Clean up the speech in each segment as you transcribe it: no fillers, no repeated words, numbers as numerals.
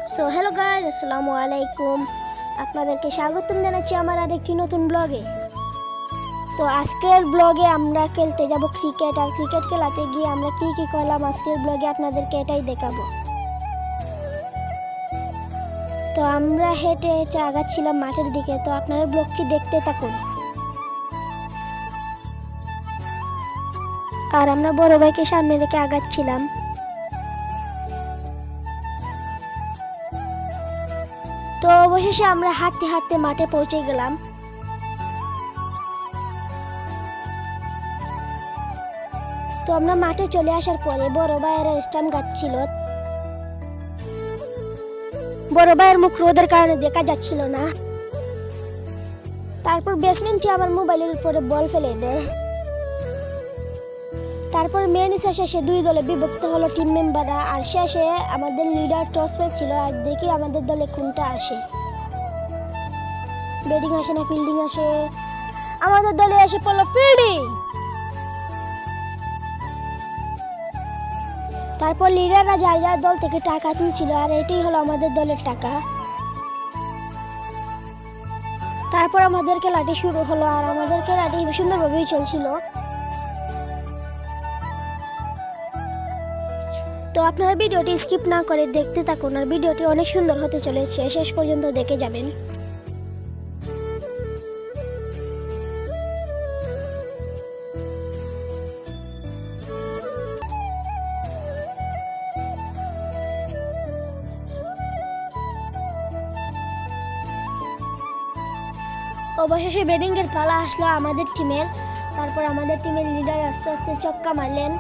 So hello guys, আসসালামু আলাইকুম। আপনাদেরকে স্বাগতম জানাচ্ছি আমার আরেকটি নতুন ব্লগে। তো আজকের ব্লগে আমরা খেলতে যাব ক্রিকেট, আর ক্রিকেট খেলাতে গিয়ে আমরা কি কি করলাম আজকের ব্লগে আপনাদেরকে এটাই দেখাবো। তো আমরা হেঁটে হেঁটে আগাচ্ছিলাম মাঠের দিকে, তো আপনারা ব্লগটি দেখতে থাকুন। আর আমরা বড় ভাইকে সামনে রেখে আগাচ্ছিলাম। তো অবশেষে আমরা হাঁটতে হাঁটতে মাঠে পৌঁছে গেলাম। তো আমরা মাঠে চলে আসার পরে বড় ভাইয়েরা স্টাম্প গাচ্ছিল। বড় ভাইয়ের মুখ রোদের কারণে দেখা যাচ্ছিল না। তারপর ব্যাটসম্যানটি আমার মোবাইলের উপরে বল ফেলে দেয়। তারপর মেন শেষে দুই দলে বিভক্ত হলো টিম মেম্বাররা, আর শেষে আমাদের লিডার টস পেয়েছিল। আর দেখি আমাদের দলে কোনটা আসে, ব্যাটিং আসে না ফিল্ডিং আসে। আমাদের দলে এসে পড়লো ফিল্ডিং। তারপর লিডাররা যার যার দল থেকে টাকা তুলছিল, আর এটাই হলো আমাদের দলের টাকা। তারপর আমাদের খেলাটি শুরু হলো, আর আমাদের খেলাটি সুন্দরভাবেই চলছিল। তো আপনারা ভিডিওটি স্কিপ না করে দেখতে থাকুন, আর ভিডিওটি অনেক সুন্দর হতে চলেছে, শেষ পর্যন্ত দেখে যাবেন। অবশেষে ব্যাটিংয়ের পালা আসলো আমাদের টিমের। তারপর আমাদের টিমের লিডার আস্তে আস্তে ছক্কা মারলেন।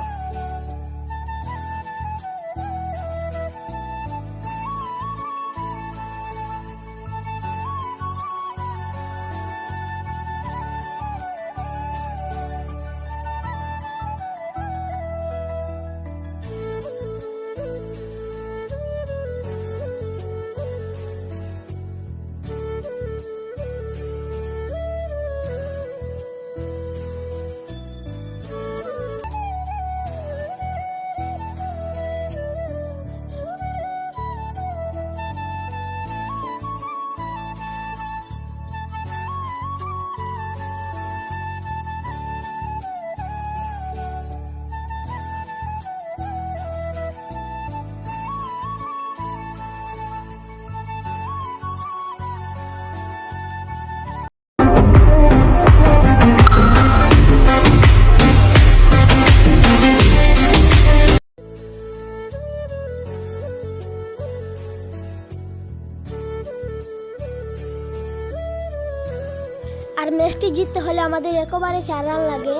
আর ম্যাচটি জিততে হলে আমাদের একেবারে 4 রান লাগে।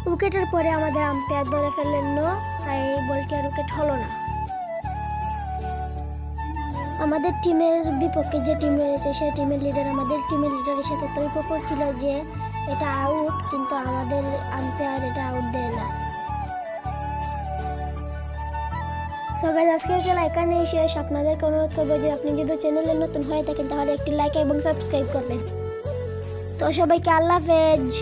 উইকেটের পরে আমাদের আম্পায়ার ধরে ফেললেন নো, তাই বলটি আর উইকেট হলো না। আমাদের টিমের বিপক্ষে যে টিম রয়েছে সেই টিমের লিডার আমাদের টিমের লিডারের সাথে তর্ক করছিল যে এটা আউট, কিন্তু আমাদের আম্পায়ার এটা আউট দেয় না। সো গাইস, আজকের খেলা এখানেই শেষ। আপনাদেরকে অনুরোধ করবো যে আপনি যদি চ্যানেলে নতুন হয়ে থাকেন তাহলে একটি লাইক এবং সাবস্ক্রাইব করবেন। তো সবাইকে আল্লাহ হাফেজ।